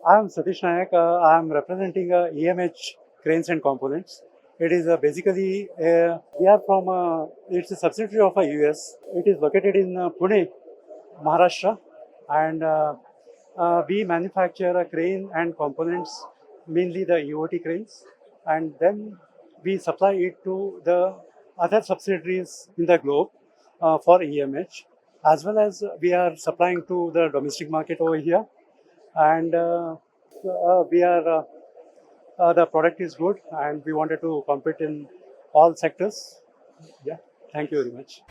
I am Satish Nayak. I am representing EMH cranes and components. It is basically we are from it's a subsidiary of a US. It is located in Pune, Maharashtra, and we manufacture a crane and components, mainly the EOT cranes, and then we supply it to the other subsidiaries in the globe for EMH, as well as we are supplying to the domestic market over here, and we are the product is good, and we wanted to compete in all sectors. Yeah, thank you very much.